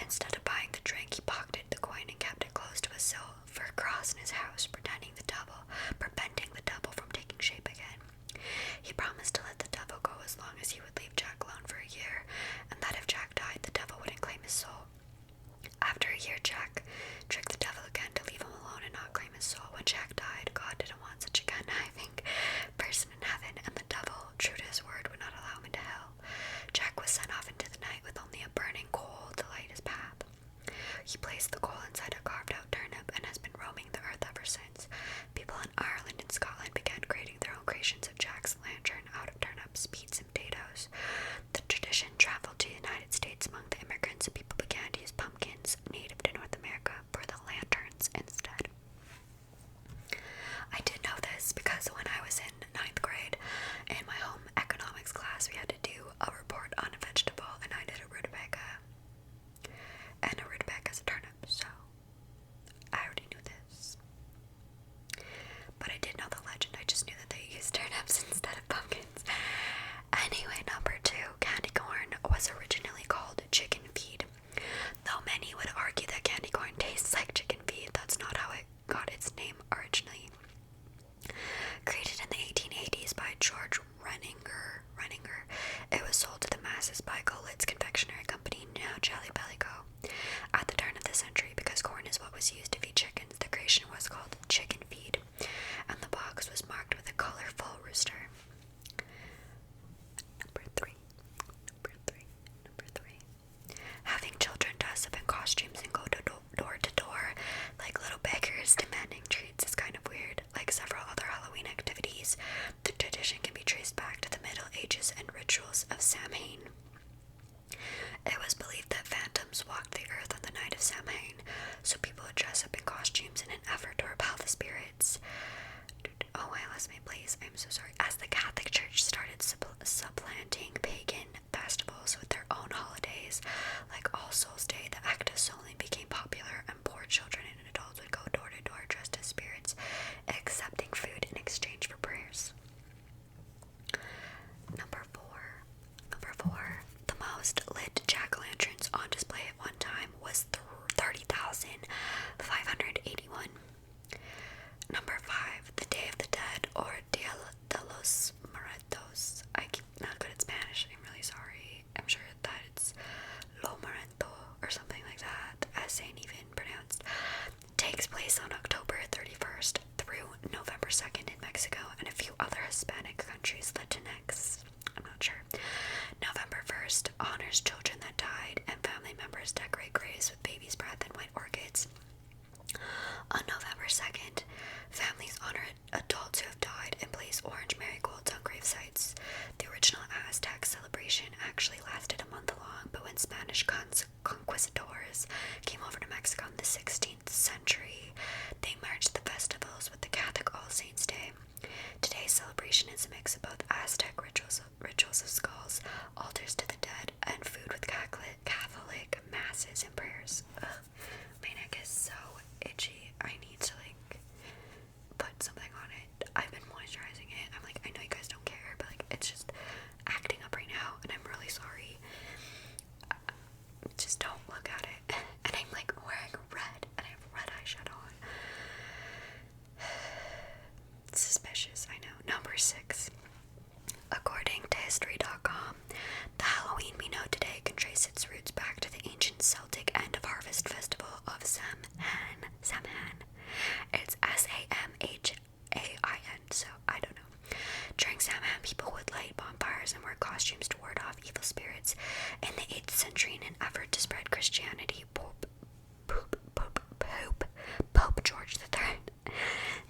Instead of buying the drink, he pocketed the coin and kept it close to a silver cross in his house, preventing the devil from taking shape again. He promised to let the devil go as long as he would leave Jack alone for a year, and that if Jack died, the devil wouldn't claim his soul. After a year, Jack tricked the devil again to leave him alone and not claim his soul. When Jack died, God didn't want such a conniving person in heaven, and the devil, true to his word, would not allow him into hell. Jack was sent off into the night with only a burning coal to light his path. He placed the coal inside a carved-out turnip and has been roaming the earth ever since. People in Ireland and Scotland began creating their own creations of Jack's lantern out of turnips, beets, and potatoes. The tradition traveled to the United States among the immigrants, and people began to use pumpkins native to North America for the lanterns instead. I did know this because when I was in 9th grade in my home economics class, we had to do a report on a vegetable, and I did a rutabaga. And a rutabaga is a turnip, so I already knew this. But I did know the legend, I just knew that they used turnips instead of pumpkins. Anyway, number 2, candy corn was originally called chicken feed. Though many would argue that candy corn tastes like chicken feed, that's not how it got its name originally. Created in the 1880s by George Renninger, it was sold to the masses by Golitz Confectionery Company, now Jelly Belly Co. At the turn of the century, because corn is what was used to feed chickens, the creation was called chicken feed, and the box was marked with a colorful rooster. Number three. Having children dress up in costumes and go door to door like little beggars demanding treats is kind of weird. Like several other Halloween activities, the tradition can be traced back to the Middle Ages and rituals of Samhain. It was believed that phantoms walked the earth on the night of Samhain, so people would dress up in costumes in an effort to repel the spirits. Oh, I lost my place. I'm so sorry. As the Catholic Church started supplanting pagan festivals with their own holidays, like All Souls Day, the act of souling became popular, and poor children and adults would go door to door dressed as spirits, accepting food in exchange for prayers. Number four. The most lit jack-o'-lanterns on display at one time was 30,581. Number 5, the Day of the Dead, or Dia de los Muertos. I'm not good at Spanish, I'm really sorry. I'm sure that it's Lo Muerto or something like that, as Saint even pronounced. Takes place on October 31st through November 2nd in Mexico and a few other Hispanic countries, Latinx. I'm not sure. November 1st honors children that died, and family members decorate graves with baby's breath and white orchids. On November 2nd, families honor adults who have died and place orange marigolds on grave sites. The original Aztec celebration actually lasted a month long, but when Spanish conquistadors came over to Mexico in the 16th century, they merged the festivals with the Catholic All Saints' Day. Today's celebration is a mix of both Aztec rituals of skulls, altars to the dead, and food with Catholic masses and prayers. Ugh, my neck is so itchy. I need to put something on it. I've been moisturizing it. I'm I know you guys don't care, but it's just acting up right now, and I'm really sorry. Just don't look at it. And I'm wearing red, and I have red eyeshadow on. It's suspicious, I know. Number 6. According to History.com, the Halloween we know today can trace its roots back to the ancient Celtic end-of-harvest festival of Samhain. It's Samhain, so I don't know. During Samhain, people would light bonfires and wear costumes to ward off evil spirits. In the 8th century, in an effort to spread Christianity, Pope George III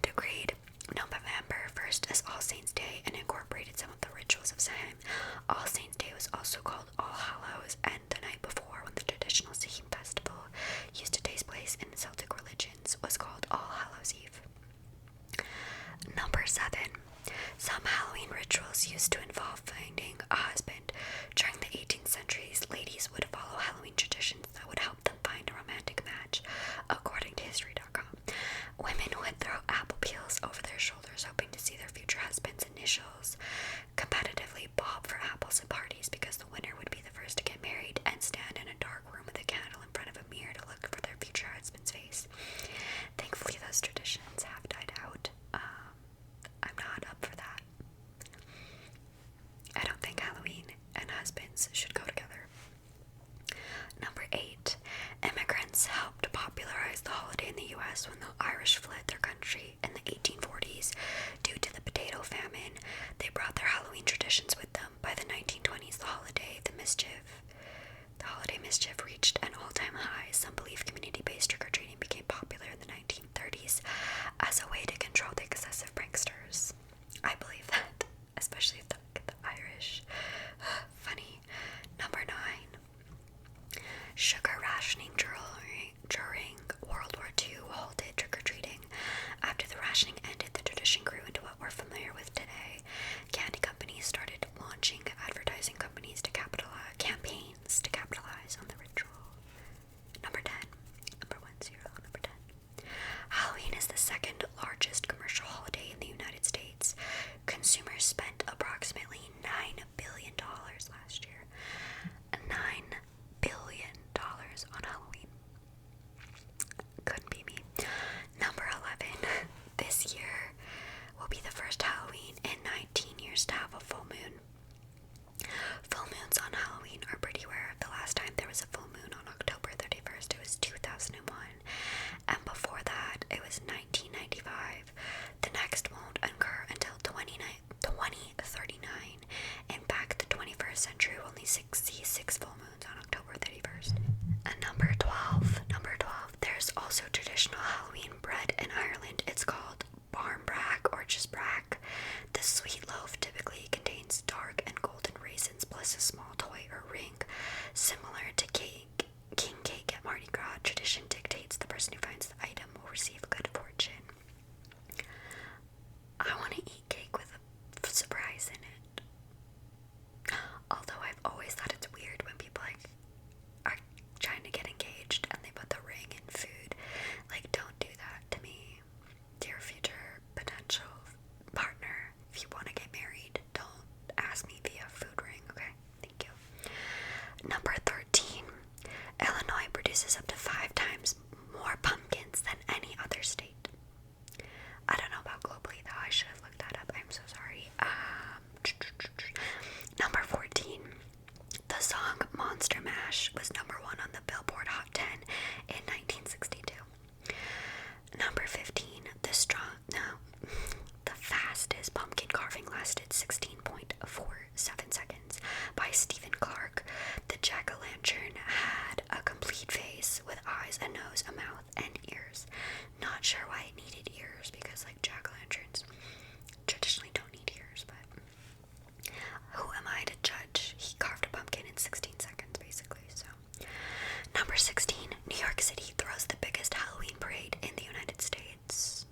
decreed November 1st as All Saints' Day and incorporated some of the rituals of Samhain. All Saints' Day was also called All Hallows, and the night before, when the traditional Samhain festival used to take place in Celtic religions, was called All Hallows Eve. Number 7. Some Halloween rituals used to involve finding a husband. During the 18th centuries, ladies would follow Halloween traditions that would help them find traditions with them. By the 1920s, the holiday mischief reached an all-time high. Some believe community-based trick-or-treating became popular in the 1930s as a way to control the excessive pranksters. I believe that, especially the Irish. Funny. Number 9. Sugar rationing during World War II halted trick-or-treating. After the rationing ended, the tradition grew into what we're familiar with today. Candy companies started launching advertising campaigns to capitalize on the ritual. Number 10. Number 10. Halloween is the second largest commercial holiday in the United States. Consumers spent approximately $9 billion last year. $9 billion on Halloween. Couldn't be me. Number 11. This year will be the first Halloween in 19 years to have a full moon. Full moons on Halloween are pretty rare. The last time there was a full moon on October 31st, it was 2001. And before that, it was 1995. The next won't occur until 2039. In fact, the 21st century will only see 6 full moons on October 31st. And number 12. There's also traditional Halloween bread in Ireland. It's called barmbrack or just brack. The sweet loaf typically contains dark and golden raisins plus a small toy or ring. Similar to king cake at Mardi Gras, tradition dictates the person who finds the item will receive good fortune. I want to eat cake with a surprise in it. Although I've always thought it's weird when people are trying to get engaged and they put the ring in food. Don't do that to me. Dear future potential partner, if you want to get married, don't ask me via food ring, okay? Thank you. Number 13. Illinois produces up to 5 times more pumpkins than any other state. I don't know about globally though, I should have looked that up, I'm so sorry. Number 14. The song Monster Mash was number 1 on the Billboard Hot 10 in 1962. Number 15. The fastest pumpkin carving lasted 16.47 seconds by Stephen Clark. The jack-o'-lantern had a complete face with eyes, a nose, a mouth, and ears. Not sure why it needed ears because jack-o'-lanterns traditionally don't need ears, but who am I to judge? He carved a pumpkin in 16 seconds basically, so. Number 16. New York City throws the biggest Halloween parade in the United States.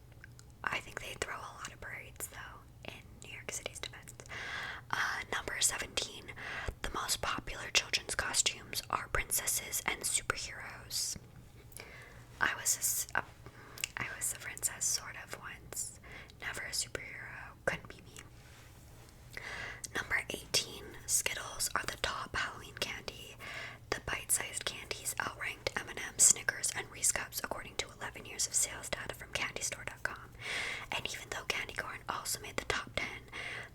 I think they throw a lot of parades though in New York City's defense. Number 17. The most popular children's costumes are princesses and superheroes. I was a princess sort of once. Never a superhero. Couldn't be me. Number 18. Skittles are the top Halloween candy. The bite-sized candies outranked M&M's, Snickers, and Reese Cups according to 11 years of sales data from CandyStore.com. And even though candy corn also made the top 10,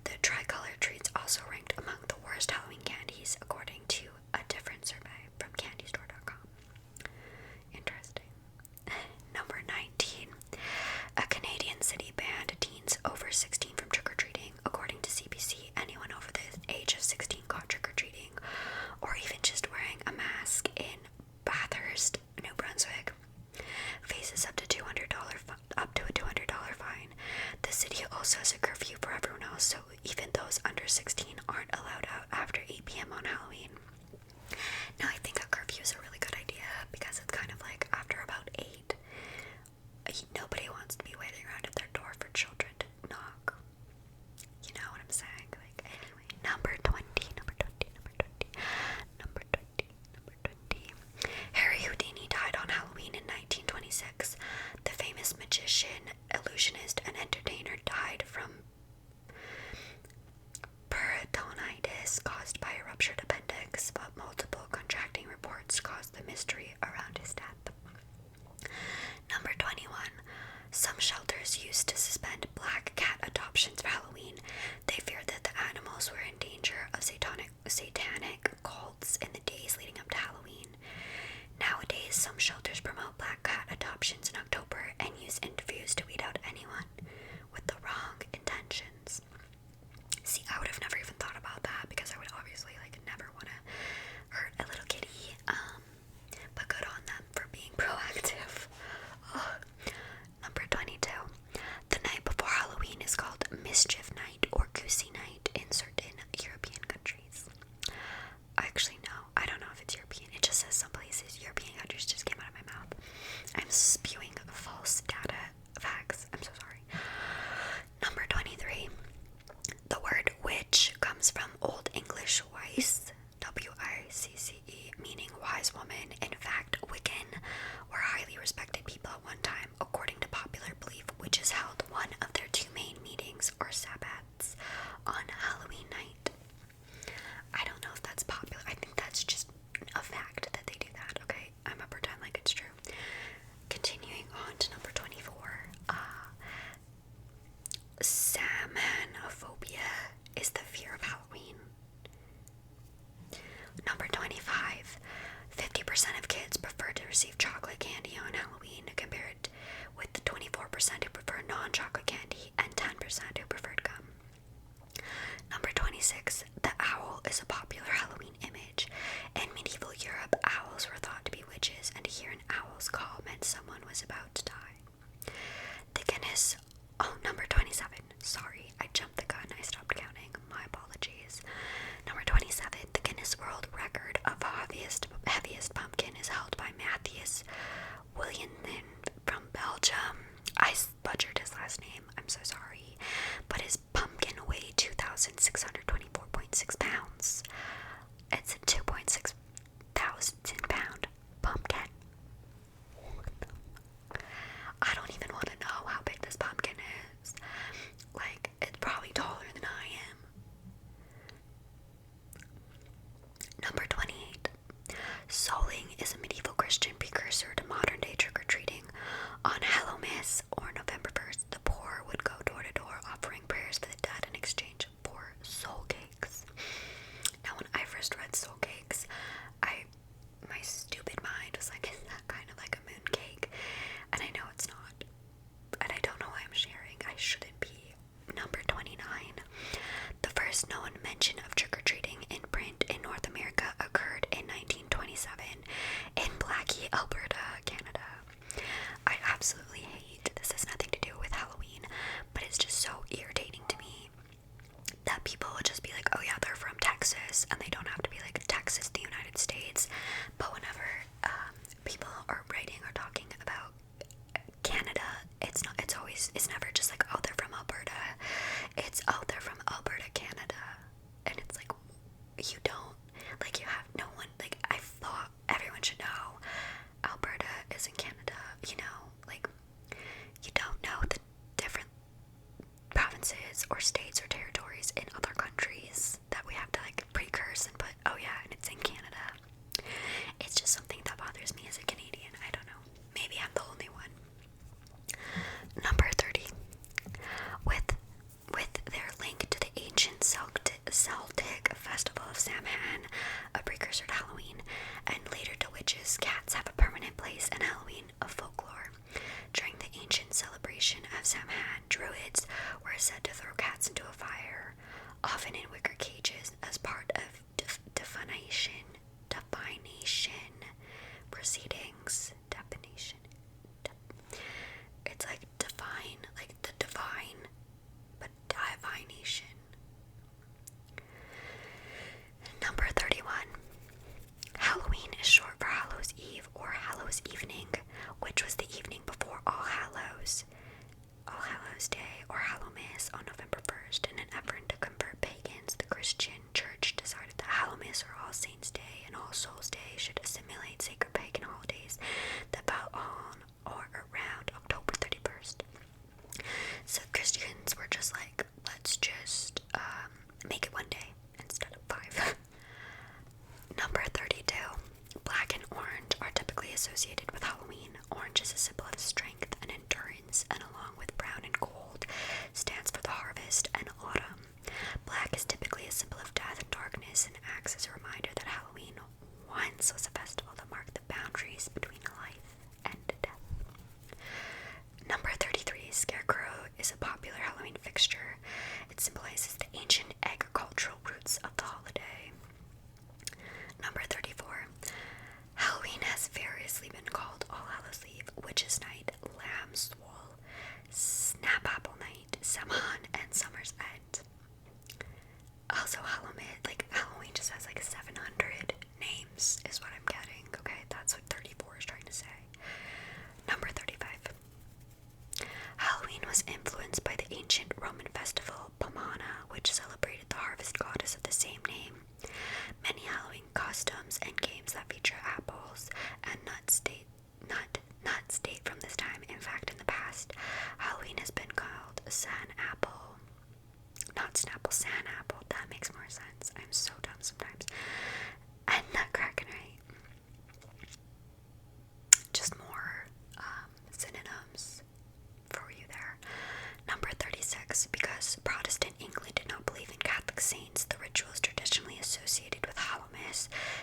the tricolor treats also ranked among the worst Halloween candies according to a different survey from CandyStore.com. Interesting. Number 19. A Canadian city banned teens over 16 from trick-or-treating. According to CBC, anyone over the age of 16 caught trick-or-treating or even just wearing a mask in Bathurst, New Brunswick faces up to a $200 fine. The city also has a curfew for everyone else, so even those under 16 aren't allowed out after 8 p.m. on Halloween. Now, I think a curfew is a really good idea because it's kind of after about 8, nobody wants to be waiting around at their door for children to knock. You know what I'm saying? Anyway, number 20. Harry Houdini died on Halloween in 1926. The famous magician, illusionist, and entertainer died from peritonitis caused by a ruptured appendix, but multiple contracting reports caused the mystery around his death. Number 21. Some shelters used to suspend black cat adoptions for Halloween. They feared that the animals were in danger of satanic cults in the days leading up to Halloween. Nowadays, some shelters promote black cat adoptions in October and use interviews to weed out anyone with the wrong intentions. See, I would have never even thought about wise woman. In fact, Wiccan were highly respected people at one time. According to popular belief, witches held one of their two main meetings, or sabbats, on Halloween night. I don't know if that's popular. I think that's just a fact that they do that, okay? I'm gonna pretend like it's true. Continuing on to number 24. Samhanophobia is the fear of Halloween. Number 25. 50% of kids prefer to receive chocolate candy on Halloween, compared with the 24% who prefer non-chocolate candy and 10% who preferred gum. Number 26. The owl is a popular Halloween image. In medieval Europe, owls were thought to be witches, and to hear an owl's call meant someone was about to die. The Guinness... Oh, number 27. Sorry, I jumped the gun. I stopped counting. My apologies. Number 27. The Guinness World Record of heaviest pumpkin is held by Matthias Williamson from Belgium. I butchered his last name. I'm so sorry. But his pumpkin weighed 2,624.6 pounds. It's a 2.6 thousand pound pumpkin. I don't even want to know how big this pumpkin is. Like, it's probably taller than I am. Number 28. Souling is a medieval Christian precursor to modern day trick-or-treating. On Hallowmas, or November 1st, the poor would go door to door offering prayers for the dead in exchange for soul cakes. Now, when I first read soul cakes, my stupid mind was like, is that kind of like a moon cake? And I know it's not. And I don't know why I'm sharing. I shouldn't be. Number 29. The first known mention of trick-or-treating in print in North America occurred in 1927 in Blackie, Alberta, Canada. I absolutely hate, this has nothing to do with Halloween, but it's just so irritating to me that people will just be like, oh yeah, they're from Texas, and they don't have to be like Texas, the United States. But whenever people are writing or talking about Canada, it's never just like, oh, they're from Alberta. It's, oh, they're from Alberta, Canada. And it's like, you don't, like, you have no one, like, I thought everyone should know Alberta is in Canada, you know, like, you don't know the different provinces or states or territories in other countries that we have to, like, precurse and put, oh yeah, and it's in Canada. It's just something that bothers me as a Canadian. I don't know. Maybe I'm the only one. Number 30. With their link to the ancient Celtic festival of Samhain, a precursor to Halloween, and later to witches, cats have a permanent place in Halloween of folklore. During the ancient celebration of Samhain, druids were said to throw cats into a fire, often in wicker cages, as part of divination proceedings. It's like divine, like the divine, but divination. Number 31. Halloween is short for Hallows Eve or Hallows Evening, which was the evening before All Hallows Day or Hallowmas on November 1st. In an effort to convert pagans, the Christian Church decided that Hallowmas or All Saints Day and All Souls Day should assimilate sacred pagan holidays that fell on or around October 31st. So Christians were just like, let's just make it one day instead of 5. Number 32. Black and orange are typically associated with Halloween. Orange is a symbol of strength and endurance, and along with brown and gold, stands for the harvest and autumn. Black is typically a symbol of death and darkness, and acts as a reminder that Halloween once was a festival that marked the boundaries between life and death. Number 33. Scarecrow is a popular Halloween fixture. It symbolizes the ancient agricultural roots of the holiday. Number 34. Halloween has variously been called All Hallows Eve, Witches' Night, Lamb's Wool, Snap-Apple Night, Samhain, and Summer's End. Also, Halloween just has like 700 names, is what I'm getting. Okay, that's what 34 is trying to say. Number 35. Halloween Halloween was influenced by the ancient Roman festival Pomona, which celebrated the harvest goddess of the same name. Many Halloween costumes and games that feature apples and nuts date from this time. In fact, in the past, Halloween has been called San Apple. Not Snapple, San Apple. That makes more sense. I'm so dumb sometimes. And Nutcracker Night. Just more synonyms for you there. Number 36. Because Protestant England did not believe in Catholic saints, the rituals traditionally associated with Halloween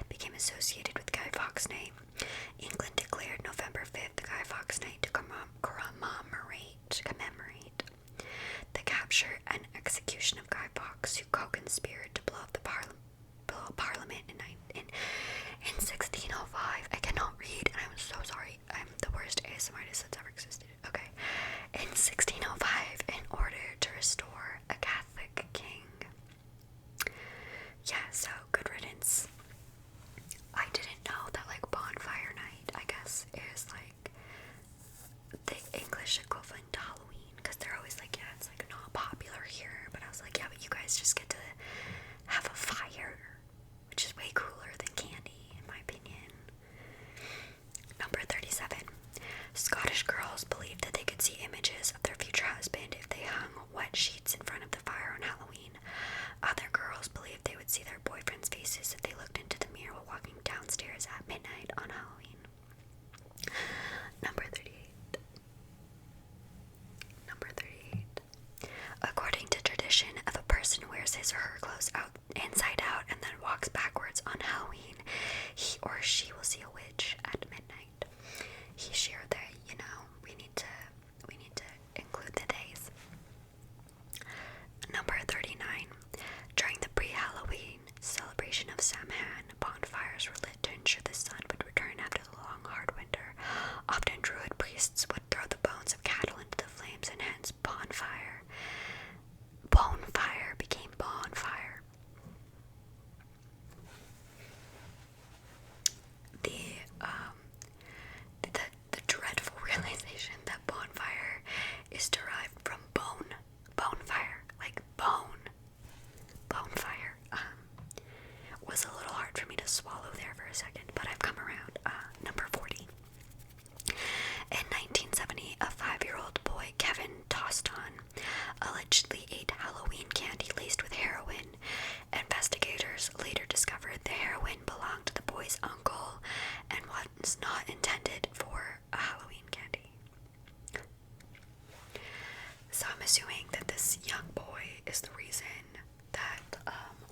became associated with Guy Fawkes Night. England declared November 5th Guy Fawkes Night to commemorate the capture and execution of Guy Fawkes, who co-conspired to blow up the Parliament in 1605. I cannot read, and I'm so sorry. I'm the worst ASMR artist that's ever existed. Okay. In 1605, in order to restore a Catholic king. Yeah, so good riddance. I didn't know that, like, bonfire night, I guess, is like the English equivalent to Halloween, because they're always like, yeah, it's like not popular here, but I was like, yeah, but you guys just get to have a fire, which is way cooler than candy, in my opinion. Number 37. Scottish girls believed that they could see images of their future husband if they hung wet sheets in front of the fire on Halloween. Other girls believed they would see their boyfriends' faces if they looked into the mirror while walking downstairs at midnight on Halloween. Number 38. According to tradition, if a person wears his or her clothes inside out and then walks backwards on Halloween, he or she will see a witch at midnight. He, she, or they, we need to include the days. Number 39. During the pre-Halloween celebration of Samhain, bonfires were lit to ensure the sun would return after the long, hard winter. Often druid priests would throw the bones of cattle into the flames, and hence bonfire became bonfire. The dreadful realization that bonfire is derived from bonefire, like bonefire, was a little hard for me to swallow there for a second, but I've come around. Number 40. In 1970, a 5-year-old boy, Kevin Toston, allegedly ate Halloween candy laced with heroin. Investigators later discovered the heroin belonged to the boy's uncle and was not intended for a Halloween candy. So I'm assuming that this young boy is the reason that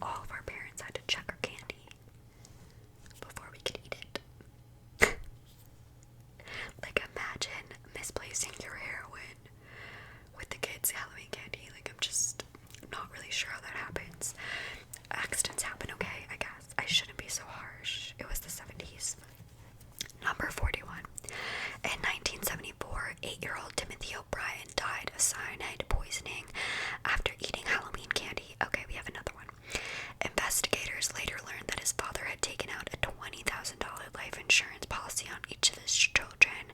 all of our parents had to check our candy before we could eat it. Like, imagine misplacing your heroin with the kids' Halloween candy. Like, I'm just not really sure how that happens. Accidents happen, okay, I guess. I shouldn't be so harsh. It was the 70s. Number 41. In 1974, 8-year-old Timothy O'Brien died of cyanide poisoning after eating Halloween candy. Okay, we have another one. Investigators later learned that his father had taken out a $20,000 life insurance policy on each of his children,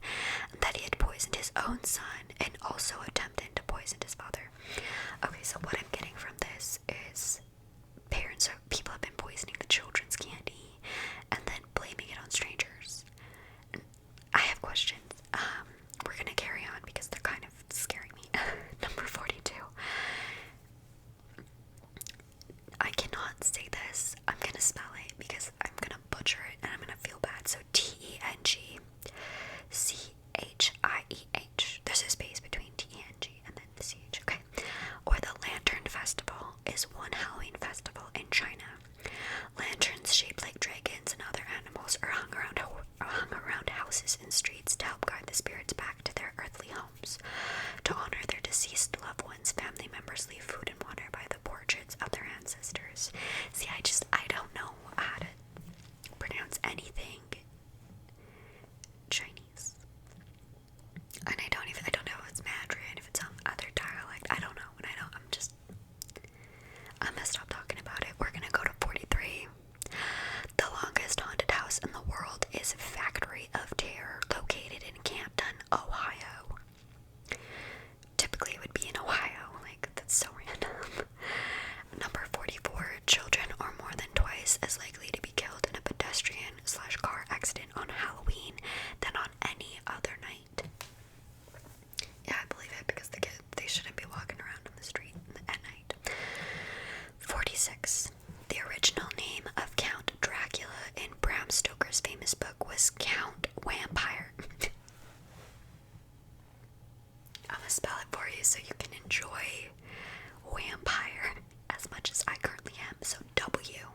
and that he had poisoned his own son and also attempted to poison his father. Okay, so what I'm getting from this is people have been poisoning the children's candy and then blaming it on strangers. I have questions. We're gonna carry on because they're kind of scaring me. Number 42. I cannot say this. I'm gonna spell it because I'm gonna butcher it and I'm gonna feel bad. So TENGCHIEH. There's a space between TENG and then the CH, okay? Or the Lantern Festival is one Halloween festival in China. Lanterns shaped like dragons and other animals are hung around houses and streets to help guide the spirits back to their earthly homes. To honor their deceased loved ones, family members leave food and water by the portraits of their ancestors. See, I don't know how to pronounce anything Chinese. And I don't know if it's Mandarin, if it's some other dialect. I don't know. I'm gonna stop talking about it. We're gonna go to 43. The longest haunted house in the world is Factory of Terror, located in Campton, Ohio. Typically most famous book was Count Vampire. I'm gonna spell it for you so you can enjoy vampire as much as I currently am. So W